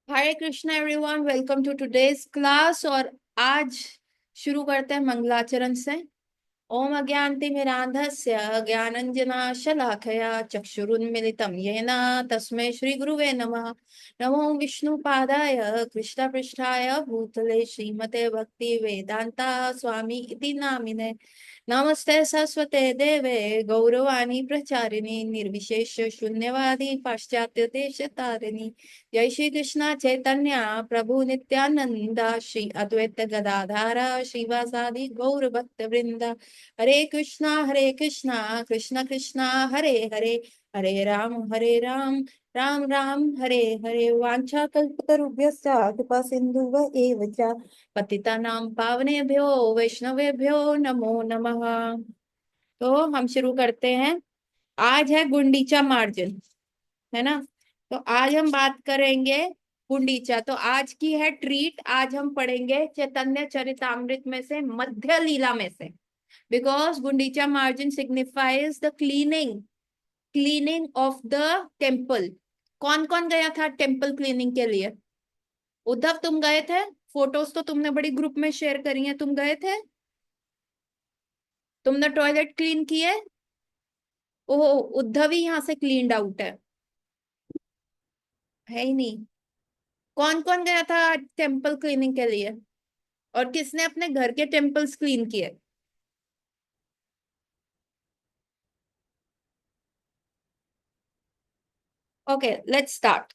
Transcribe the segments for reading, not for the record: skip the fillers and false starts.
Hare Krishna everyone, welcome to today's class. और आज शुरू करते हैं मंगलाचरण से। ओम अज्ञानतिमिरान्धस्य ज्ञानाञ्जनशलाकया चक्षुरुन्मिलितं येन तस्मै श्री गुरुवे नमः। नमो विष्णुपादाय कृष्णपृष्ठाय भूतले श्रीमते भक्ति वेदांता स्वामी इति नामिने। नमस्ते सरस्वते देवे गौरवाणी प्रचारिणी निर्विशेष शून्यवादी पाश्चात्य देश तारिणी। जय श्री कृष्ण चैतन्य प्रभु नित्यानंद श्री अद्वैत गदाधारा श्रीवासादि गौर भक्त वृंदा। हरे कृष्णा कृष्ण कृष्णा हरे हरे, हरे राम राम राम हरे हरे। वाञ्छा कल्पतरुभ्यश्च कृपा सिन्धुव एव च पतितानां पावनेभ्यो वैष्णवेभ्यो नमो नमः। तो हम शुरू करते हैं। आज है गुंडीचा मार्जन, है ना। तो आज हम बात करेंगे गुंडीचा। तो आज की है ट्रीट। आज हम पढ़ेंगे चैतन्य चरितामृत में से मध्य लीला में से। Because Gundicha margin signifies the cleaning of the temple. कौन कौन गया था टेम्पल क्लीनिंग के लिए? उद्धव, तुम गए थे? फोटोज तो तुमने बड़ी ग्रुप में शेयर करी हैं, तुम गए थे? तुमने टॉयलेट क्लीन किए? ओह, उद्धव ही यहाँ से क्लीन्ड आउट है ही नहीं। कौन कौन गया था टेम्पल क्लीनिंग के लिए? और किसने अपने घर के टेम्पल्स क्लीन किए? Okay, let's start.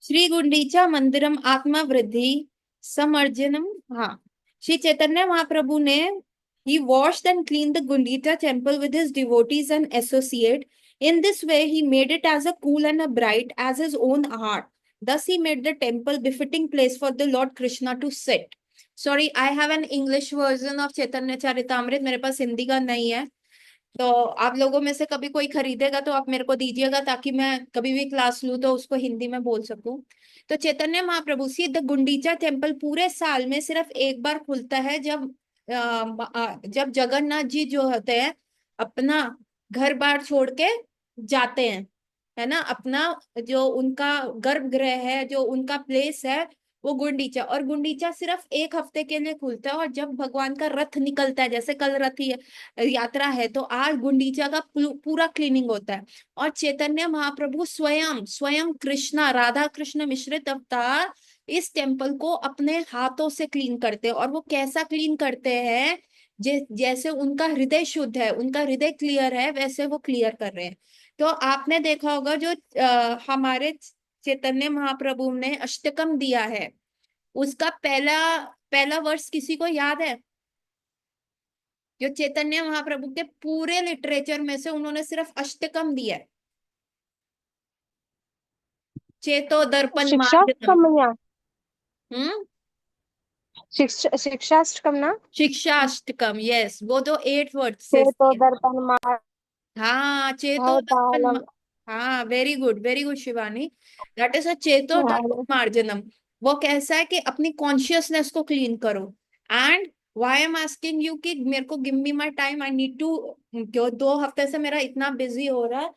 Shri Gundicha मंदिरम आत्मा वृद्धि समर्जनम। हाँ, श्री चैतन्य महाप्रभु ने he washed and cleaned the Gundita temple with his devotees and associate. In this way he made it as a cool and a bright as his own heart. Thus he made the temple befitting place for the Lord Krishna to sit. Sorry, I have an English version of Chaitanya Charitamrita, मेरे पास हिंदी का नहीं है। तो आप लोगों में से कभी कोई खरीदेगा तो आप मेरे को दीजिएगा, ताकि मैं कभी भी क्लास लूँ तो उसको हिंदी में बोल सकूं। तो Chaitanya Mahaprabhu see the Gundicha temple पूरे साल में सिर्फ एक बार खुलता है, जब जगन्नाथ जी जो होते हैं अपना घर बार छोड़ के जाते हैं, है ना। अपना जो उनका गर्भगृह है, जो उनका प्लेस है, वो गुंडीचा। और गुंडीचा सिर्फ एक हफ्ते के लिए खुलता है। और जब भगवान का रथ निकलता है, जैसे कल रथ यात्रा है, तो आज गुंडीचा का पूरा क्लीनिंग होता है। और चैतन्य महाप्रभु स्वयं स्वयं कृष्णा राधा कृष्ण मिश्रित अवतार इस टेम्पल को अपने हाथों से क्लीन करते हैं। और वो कैसा क्लीन करते हैं? जैसे उनका हृदय शुद्ध है, उनका हृदय क्लियर है, वैसे वो क्लियर कर रहे हैं। तो आपने देखा होगा जो हमारे चैतन्य महाप्रभु ने अष्टकम दिया है, उसका पहला पहला वर्ष किसी को याद है? जो चैतन्य महाप्रभु के पूरे लिटरेचर में से उन्होंने सिर्फ अष्टकम दिया है। चेतो दर्पण मार्जनम। शिक्षाष्टकम या हम्म। शिक्षाष्टकम ना। शिक्षा अष्टकम, यस, वो जो 8 वर्ड से चेतो दर्पण हाँ, चेतो दर्पण। मार्दनम। हाँ, very good Shivani. That is a चेतो दर्पण मार्जनम। वो कैसा है कि अपनी कॉन्शियसनेस को क्लीन करो। And why am asking you कि मेरे को give me my time, I need to. क्यों 2 हफ्ते से मेरा इतना बिजी हो रहा है,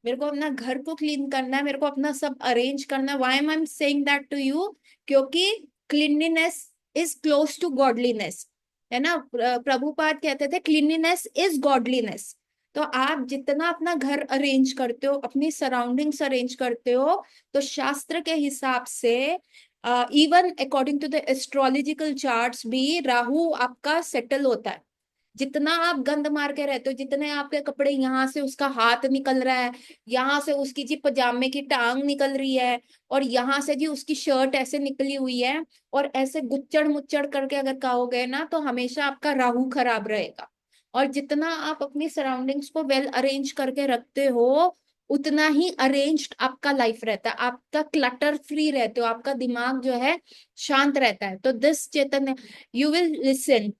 मेरे को अपना घर को क्लीन करना है, मेरे को अपना सब अरेंज करना है। Why am I saying that to you? क्योंकि cleanliness is close to godliness, है ना। प्रभुपाद कहते थे क्लीनलीनेस इज गॉडलीनेस। तो आप जितना अपना घर अरेंज करते हो, अपनी सराउंडिंग्स अरेंज करते हो, तो शास्त्र के हिसाब से even according to the astrological charts भी राहु आपका सेटल होता है। जितना आप गंद मार के रहते हो, जितने आपके कपड़े यहाँ से उसका हाथ निकल रहा है, यहाँ से उसकी जी पजामे की टांग निकल रही है, और यहाँ से जी उसकी शर्ट ऐसे निकली हुई है, और ऐसे गुच्चड़ मुच्चड़ करके अगर कहोगे ना, तो हमेशा आपका राहु खराब रहेगा। और जितना आप अपनी सराउंडिंग्स को वेल अरेंज करके रखते हो, उतना ही अरेंज्ड आपका लाइफ रहता है, आपका क्लटर फ्री रहते हो, आपका दिमाग जो है शांत रहता है। तो this Chaitanya, you will listen,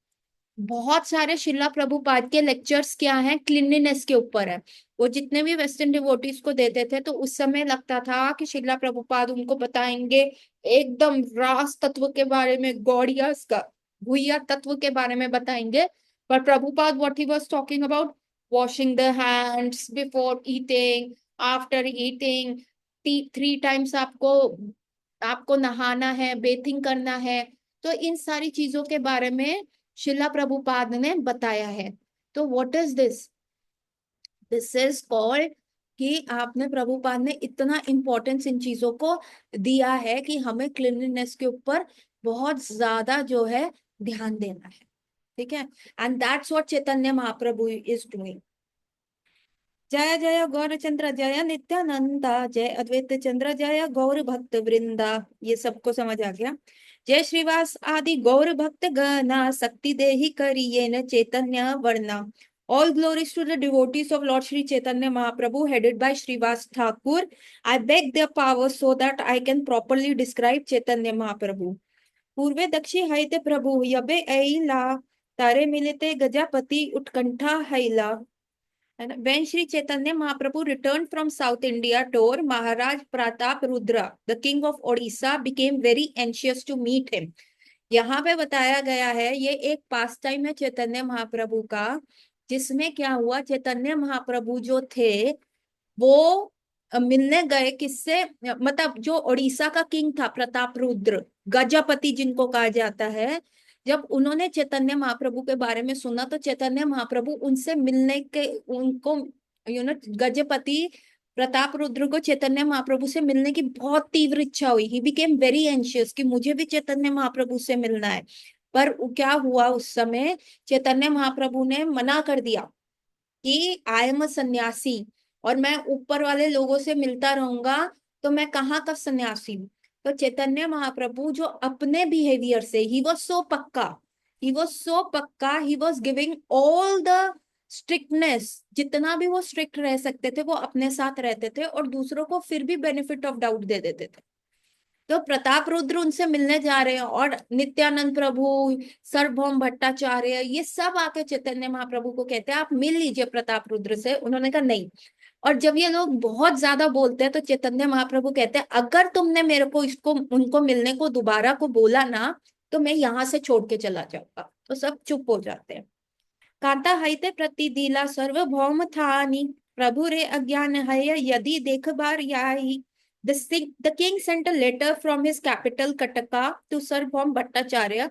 बहुत सारे शिला प्रभुपाद के लेक्चर्स क्या हैं, क्लीनलीनेस के ऊपर है। वो जितने भी वेस्टर्न डिवोटीज को देते थे, तो उस समय लगता था कि शिला प्रभुपाद उनको बताएंगे एकदम रास तत्व के बारे में, गौड़ियस का गुह्य तत्व के बारे में बताएंगे। पर Prabhupada what he was talking about, washing the hands before eating, after eating, 3 times आपको आपको नहाना है, बेथिंग करना है। तो इन सारी चीजों के बारे में शिला प्रभुपाद ने बताया है। तो what is this? This is called कि आपने प्रभुपाद ने इतना इम्पोर्टेंस इन चीजों को दिया है कि हमें क्लीनलीनेस के ऊपर बहुत ज्यादा जो है ध्यान देना है। ठीक है, and that's what Chaitanya Mahaprabhu is doing. जय जय गौर चंद्र जय नित्यानंदा, जय अद्वैत चंद्र जय गौर भक्त वृंदा। ये सबको समझ आ गया? जय श्रीवास आदि गौर भक्त गना, शक्ति देहि करिये न चैतन्य वर्णा। All glories to the devotees of Lord Sri Chaitanya Mahaprabhu, headed by Srivas Thakur. I beg their power so that I can properly describe Chaitanya Mahaprabhu. पूर्वे दक्षि हईते प्रभु यबे ऐला, तारे मिलते गजापति उत्कंठा हैला। When Sri Chaitanya Mahaprabhu returned from South India tour, Maharaj Pratap Rudra, the king of Odisha, became very anxious to meet him. यहाँ पे बताया गया है, ये एक पास टाइम है चैतन्य महाप्रभु का, जिसमें क्या हुआ, चैतन्य महाप्रभु जो थे वो मिलने गए किससे, मतलब जो उड़ीसा का किंग था प्रताप रुद्र, गजपति जिनको कहा जाता है। जब उन्होंने चैतन्य महाप्रभु के बारे में सुना तो चैतन्य महाप्रभु उनसे मिलने के, उनको गजपति प्रताप रुद्र को चैतन्य महाप्रभु से मिलने की बहुत तीव्र इच्छा हुई। ही बिकेम वेरी एंशियस कि मुझे भी चैतन्य महाप्रभु से मिलना है। पर क्या हुआ उस समय, चैतन्य महाप्रभु ने मना कर दिया कि आई एम अ सन्यासी और मैं ऊपर वाले लोगों से मिलता रहूंगा, तो मैं कहाँ का सन्यासी हूँ। तो चैतन्य महाप्रभु जो अपने बिहेवियर से, ही वॉज सो पक्का, ही वॉज सो पक्का, he was giving all the strictness, जितना भी वो स्ट्रिक्ट रह सकते थे वो अपने साथ रहते थे और दूसरों को फिर भी बेनिफिट ऑफ डाउट दे देते थे। तो प्रताप रुद्र उनसे मिलने जा रहे हैं और नित्यानंद प्रभु, सार्वभौम भट्टाचार्य, ये सब आके चैतन्य महाप्रभु को कहते हैं आप मिल लीजिए प्रताप रुद्र से। उन्होंने कहा नहीं। और जब ये लोग बहुत ज्यादा बोलते हैं तो चैतन्य महाप्रभु कहते हैं अगर तुमने मेरे को इसको उनको मिलने को दोबारा को बोला ना, तो मैं यहाँ से छोड़ के चला जाऊंगा। तो सब चुप हो जाते हैं। कांता हईते प्रतिदिला सर्वभौम थानी, प्रभु रे अज्ञान है यदि देख बार याही। The king sent a letter from his capital Kataka to Sarvabhaum Bhattacharya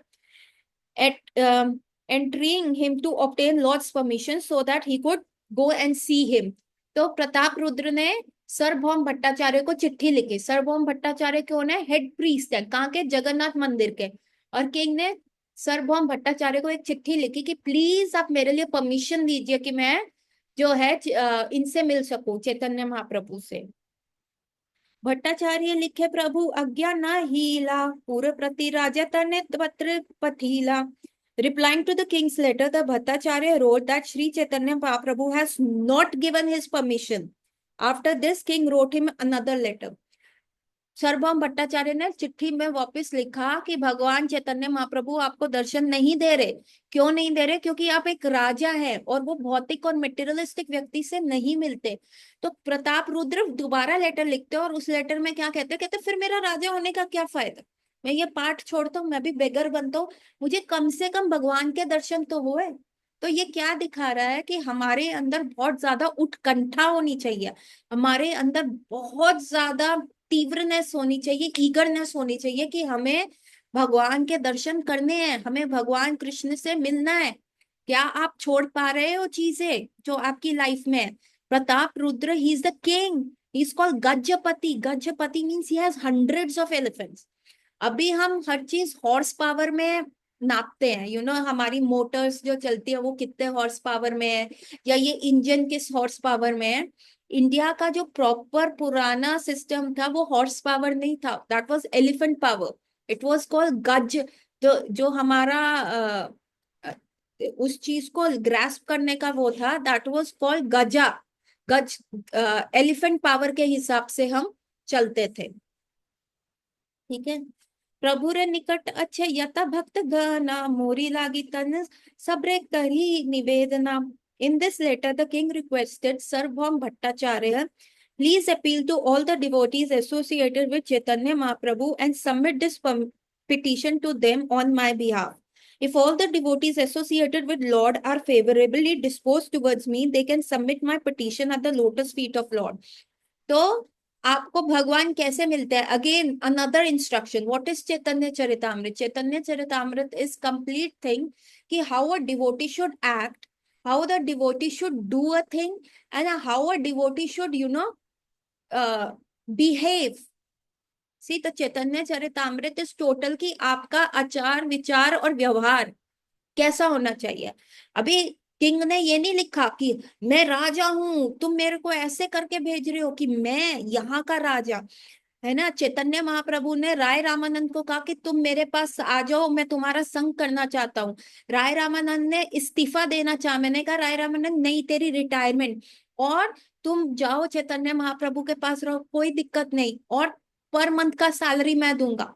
at entreating him to obtain Lord's permission so that he could go and see him. तो प्रताप रुद्र ने सर्वभौम भट्टाचार्य को चिट्ठी लिखी। सर्वभौम भट्टाचार्य कौन है? हेड प्रीस्ट है, कहाँ के? जगन्नाथ मंदिर के। और किंग ने सर्वभौम भट्टाचार्य को एक चिट्ठी लिखी कि प्लीज आप मेरे लिए परमिशन दीजिए कि मैं जो है इनसे मिल सकूं, चैतन्य महाप्रभु से। भट्टाचार्य लिखे प्रभु आज्ञा न हीला, पूर्व प्रति राजा तने पत्र पथीला। Replying to the king's letter, the Bhattacharya wrote that Sri Chaitanya Mahaprabhu has not given his permission. After this, king wrote him another letter. सर्वभौम Bhattacharya ने चिट्ठी में वापस लिखा कि भगवान चैतन्य महाप्रभु आपको दर्शन नहीं दे रहे। क्यों नहीं दे रहे? क्योंकि आप एक राजा हैं और वो भौतिक और मेटेरियलिस्टिक व्यक्ति से नहीं मिलते। तो प्रताप रुद्र दोबारा लेटर लिखते और उस लेटर में क्या कहते? कहते फिर मेरा राजा होने का क्या फायदा, मैं ये पाठ छोड़ता हूँ, मैं भी बेगर बनता हूँ, मुझे कम से कम भगवान के दर्शन तो हुए। तो ये क्या दिखा रहा है कि हमारे अंदर बहुत ज्यादा उत्कंठा होनी चाहिए, हमारे अंदर बहुत ज्यादा तीव्रनेस होनी चाहिए, ईगरनेस होनी चाहिए कि हमें भगवान के दर्शन करने हैं, हमें भगवान कृष्ण से मिलना है। क्या आप छोड़ पा रहे हो चीजें जो आपकी लाइफ में है? Pratap Rudra, he is the king, he is called Gajapati. Gajapati means he has hundreds of elephants. अभी हम हर चीज हॉर्स पावर में नापते हैं, हमारी मोटर्स जो चलती है वो कितने हॉर्स पावर में है, या ये इंजन किस हॉर्स पावर में है। इंडिया का जो प्रॉपर पुराना सिस्टम था वो हॉर्स पावर नहीं था, that was elephant power. It was called गज। जो हमारा उस चीज को ग्रास्प करने का वो था, दैट वाज कॉल्ड गजा। गज एलिफेंट पावर के हिसाब से हम चलते थे। ठीक है। प्रभु रे निकट अच्छे यथा भक्त गना, मोरी लागी तन सबरे करी निवेदना। In this letter, the king requested Sarvabhaum Bhattacharya, please appeal to all the devotees associated with Chaitanya Mahaprabhu and submit this petition to them on my behalf. If all the devotees associated with Lord are favorably disposed towards me, they can submit my petition at the lotus feet of Lord. तो आपको भगवान कैसे मिलते हैं? Again another instruction. What is Chaitanya Charitamrita? Chaitanya Charitamrita is complete thing कि how a devotee should act, how the devotee should do a thing, and how a devotee should behave. See, तो Chaitanya Charitamrita is total की आपका आचार विचार और व्यवहार कैसा होना चाहिए. अभी किंग ने ये नहीं लिखा कि मैं राजा हूं, तुम मेरे को ऐसे करके भेज रहे हो कि मैं यहाँ का राजा, है ना. चैतन्य महाप्रभु ने राय रामानंद को कहा कि तुम मेरे पास आ जाओ, मैं तुम्हारा संग करना चाहता हूँ. राय रामानंद ने इस्तीफा देना चाहा. मैंने कहा राय रामानंद नहीं, तेरी रिटायरमेंट, और तुम जाओ चैतन्य महाप्रभु के पास रहो, कोई दिक्कत नहीं, और पर मंथ का सैलरी मैं दूंगा.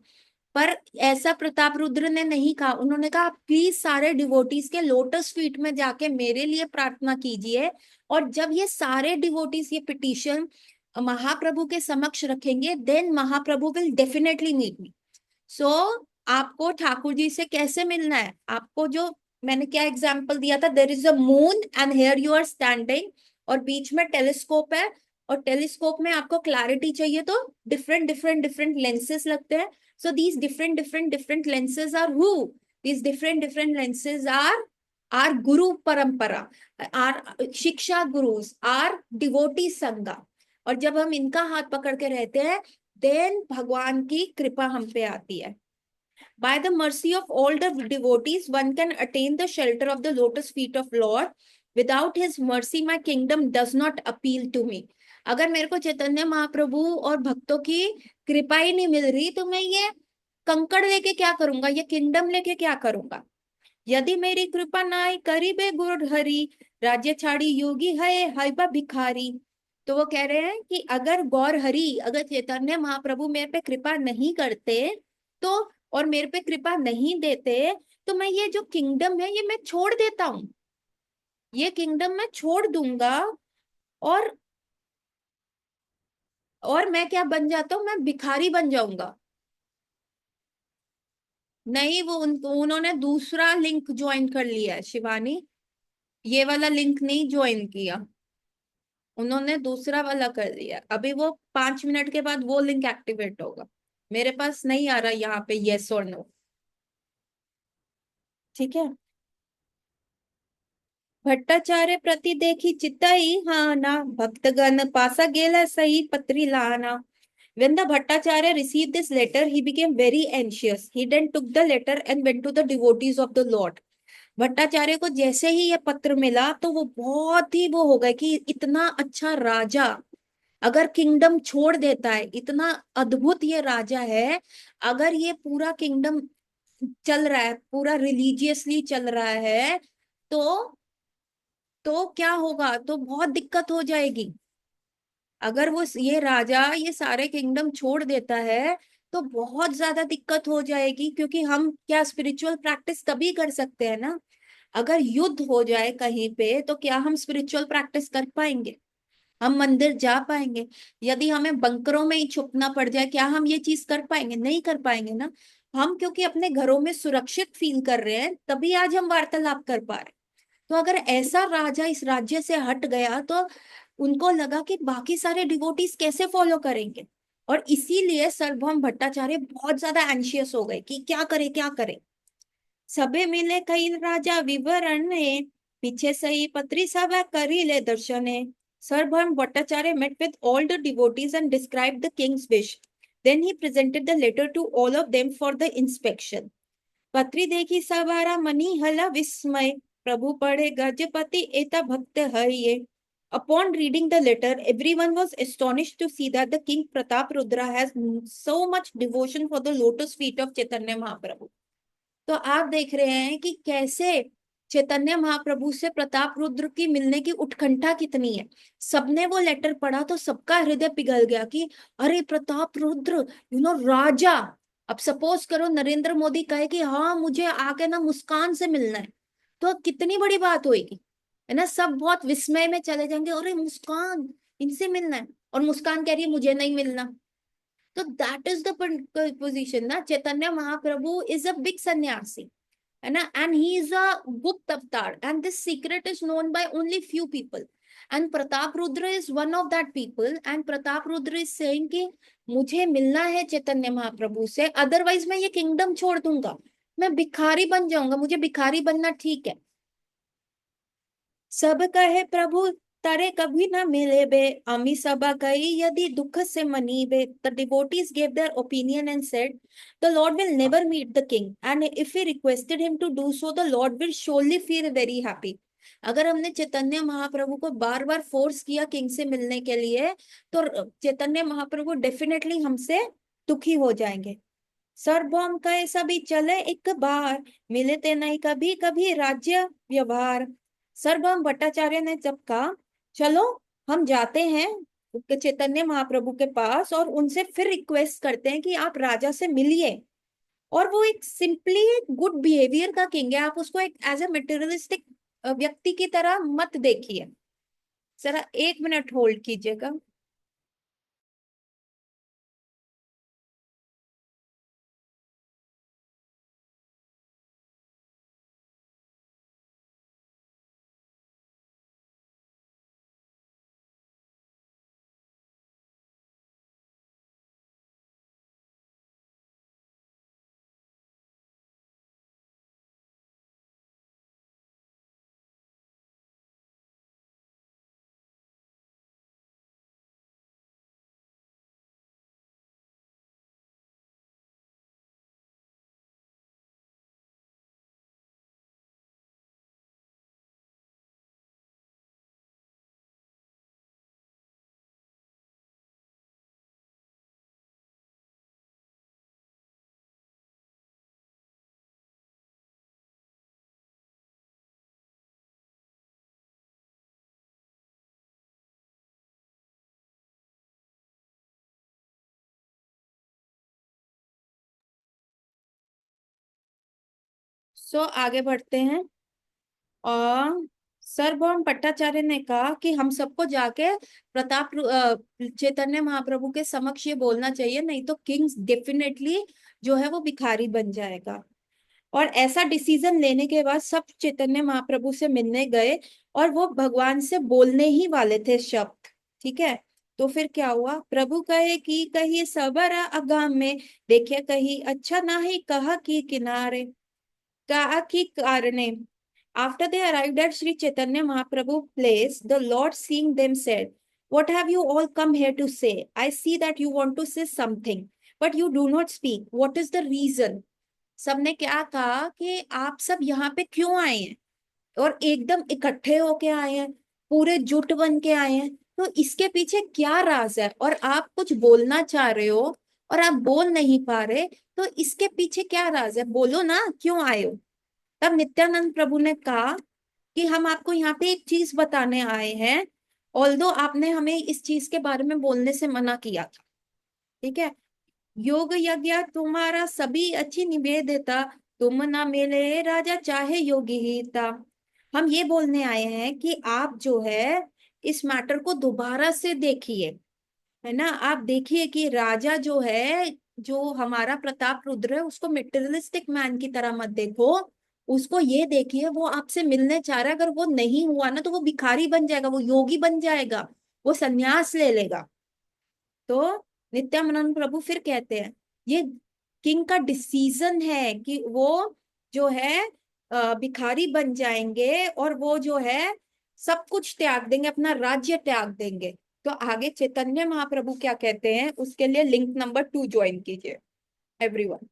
पर ऐसा प्रताप रुद्र ने नहीं कहा. उन्होंने कहा प्लीज सारे डिवोटीज के लोटस फीट में जाके मेरे लिए प्रार्थना कीजिए, और जब ये सारे डिवोटीज ये पिटीशन महाप्रभु के समक्ष रखेंगे, then Mahaprabhu will definitely meet me. So आपको ठाकुर जी से कैसे मिलना है? आपको जो मैंने क्या एग्जाम्पल दिया था, there is a moon and here you are standing, और बीच में टेलीस्कोप है, और टेलीस्कोप में आपको क्लैरिटी चाहिए तो डिफरेंट डिफरेंट डिफरेंट लेंसेज लगते हैं. So these different lenses are who? These different lenses are Guru Parampara, are शिक्षा gurus, are devotee संगा. और जब हम इनका हाथ पकड़ के रहते हैं, then भगवान की कृपा हम पे आती है. By the mercy of all the devotees, one can attain the shelter of the lotus feet of Lord. Without his mercy, my kingdom does not appeal to me. अगर मेरे को चैतन्य महाप्रभु और भक्तों की कृपा ही नहीं मिल रही, तो मैं ये कंकड़ लेके क्या करूंगा, ये किंगडम लेके क्या करूंगा. यदि मेरी कृपा नाई करीबे गुर हरि, राज्य छाड़ी योगी है हईबा भिखारी. तो वो कह रहे हैं कि अगर गौर हरि, अगर चैतन्य महाप्रभु मेरे पे कृपा नहीं करते, तो और मेरे पे कृपा नहीं देते, तो मैं ये जो किंगडम है ये मैं छोड़ देता हूँ. ये किंगडम मैं छोड़ दूंगा, और मैं क्या बन जाता हूँ, मैं भिखारी बन जाऊंगा. नहीं, वो उन्होंने दूसरा लिंक ज्वाइन कर लिया है शिवानी, ये वाला लिंक नहीं ज्वाइन किया. उन्होंने दूसरा वाला कर दिया. अभी वो 5 मिनट के बाद वो लिंक एक्टिवेट होगा. मेरे पास नहीं आ रहा यहाँ पे येस और नो. ठीक है. भट्टाचार्य प्रति देखी चिताई हाना, भक्तगण पासा गेला सही पत्री लाना. When the Bhattacharya received this letter, he became very anxious. He then took the letter and went to the devotees of the Lord. Bhattacharya को जैसे ही ये पत्र मिला, तो वो बहुत ही वो हो गए कि इतना अच्छा राजा अगर किंगडम छोड़ देता है, इतना अद्भुत ये राजा है, अगर ये पूरा किंगडम चल रहा है, पूरा रिलीजियसली चल रहा है, तो क्या होगा, तो बहुत दिक्कत हो जाएगी. अगर वो ये राजा ये सारे किंगडम छोड़ देता है, तो बहुत ज्यादा दिक्कत हो जाएगी. क्योंकि हम क्या स्पिरिचुअल प्रैक्टिस तभी कर सकते हैं ना, अगर युद्ध हो जाए कहीं पे, तो क्या हम स्पिरिचुअल प्रैक्टिस कर पाएंगे, हम मंदिर जा पाएंगे? यदि हमें बंकरों में ही छुपना पड़ जाए, क्या हम ये चीज कर पाएंगे? नहीं कर पाएंगे ना. हम क्योंकि अपने घरों में सुरक्षित फील कर रहे हैं, तभी आज हम वार्तालाप कर पा रहे हैं. तो अगर ऐसा राजा इस राज्य से हट गया, तो उनको लगा कि बाकी सारे डिवोटीज कैसे फॉलो करेंगे, और इसीलिए सर्वभौम भट्टाचार्य बहुत ज्यादा एंशियस हो गए कि क्या करे क्या करे. सबे मिले कई राजा विवरण ने, पीछे सही पत्री सभा करी ले दर्शने. सर्वभौम Bhattacharya met with all the devotees and described the king's wish. Then he presented the letter to all of them for the inspection. पत्री देखी सवारा मनी हला विस्मय, प्रभु पढ़े गजपति एता भक्त है ये. Upon reading the letter, everyone was astonished to see that the king Pratap Rudra has so much devotion for the lotus feet of Chaitanya Mahaprabhu. तो आप देख रहे हैं कि कैसे चैतन्य महाप्रभु से प्रताप रुद्र की मिलने की उत्कंठा कितनी है. सबने वो लेटर पढ़ा तो सबका हृदय पिघल गया कि अरे प्रताप रुद्र, राजा. अब सपोज करो नरेंद्र मोदी कहे कि हाँ मुझे आके ना मुस्कान से मिलना है, तो कितनी बड़ी बात होगी, है ना. सब बहुत विस्मय में चले जाएंगे, अरे मुस्कान, इनसे मिलना है, और मुस्कान कह रही है मुझे नहीं मिलना. तो दैट इज द पोजीशन ना. Chaitanya Mahaprabhu is a big सन्यासी. है ना, एंड ही इज अ गुप्त अवतार and this secret is known by only few people and Pratap Rudra is one of that people and Pratap Rudra is saying कि मुझे मिलना है चैतन्य महाप्रभु से, अदरवाइज मैं ये किंगडम छोड़ दूंगा, मैं भिखारी बन जाऊंगा, मुझे भिखारी बनना ठीक है। सब कहे प्रभु तारे कभी ना मिले बे, अमी सबा कही यदि दुख से मनी बे। The devotees gave their opinion and said the Lord will never meet the king and if we requested him to do so the Lord will surely feel very happy। अगर हमने चैतन्य महाप्रभु को बार बार फोर्स किया किंग से मिलने के लिए तो Chaitanya Mahaprabhu definitely हमसे दुखी हो जाएंगे। सर्वभौम कहे सभी चले एक बार, मिलते नहीं कभी कभी राज्य व्यवहार। सर्वभौम भट्टाचार्य ने जब कहा चलो हम जाते हैं चैतन्य महाप्रभु के पास और उनसे फिर रिक्वेस्ट करते हैं कि आप राजा से मिलिए, और वो एक सिंपली गुड बिहेवियर का किंग है, आप उसको एक एज ए मटेरियलिस्टिक व्यक्ति की तरह मत देखिए। जरा 1 मिनट होल्ड कीजिएगा। सो आगे बढ़ते हैं। और सर्वभौम भट्टाचार्य ने कहा कि हम सबको जाके चैतन्य महाप्रभु के समक्ष ये बोलना चाहिए, नहीं तो किंग डेफिनेटली जो है वो भिखारी बन जाएगा। और ऐसा डिसीजन लेने के बाद सब चैतन्य महाप्रभु से मिलने गए और वो भगवान से बोलने ही वाले थे शब्द। ठीक है, तो फिर क्या हुआ, प्रभु कहे कि कही सबर अगाम में, देखे कही अच्छा ना ही कहा कि किनारे, कहा कि कारणे। After they arrived at Sri Chaitanya Mahaprabhu place, the Lord seeing them said, what have you all come here to say? I see that you want to say something, but you do not speak. What is the reason? सबने क्या कहा कि आप सब यहाँ पे क्यों आए हैं और एकदम इकट्ठे होके आए हैं, पूरे जुट बन के आए हैं, तो इसके पीछे क्या राज है, और आप कुछ बोलना चाह रहे हो और आप बोल नहीं पा रहे, तो इसके पीछे क्या राज है, बोलो ना क्यों आए हो। तब नित्यानंद प्रभु ने कहा कि हम आपको यहाँ पे एक चीज बताने आए हैं, ऑल्दो आपने हमें इस चीज के बारे में बोलने से मना किया था। ठीक है, योग यज्ञ तुम्हारा सभी अच्छी निवेदिता, तुम ना मिले राजा चाहे योगी ही था। हम ये बोलने आए हैं कि आप जो है इस मैटर को दोबारा से देखिए, है ना, आप देखिए कि राजा जो है, जो हमारा प्रताप रुद्र है, उसको मेटेरियलिस्टिक मैन की तरह मत देखो, उसको ये देखिए वो आपसे मिलने चाह रहा है, अगर वो नहीं हुआ ना तो वो भिखारी बन जाएगा, वो योगी बन जाएगा, वो सन्यास ले लेगा। तो नित्यानंद प्रभु फिर कहते हैं ये किंग का डिसीजन है कि वो जो है भिखारी बन जाएंगे और वो जो है सब कुछ त्याग देंगे, अपना राज्य त्याग देंगे। तो आगे चैतन्य महाप्रभु क्या कहते हैं उसके लिए लिंक नंबर 2 ज्वाइन कीजिए एवरीवन।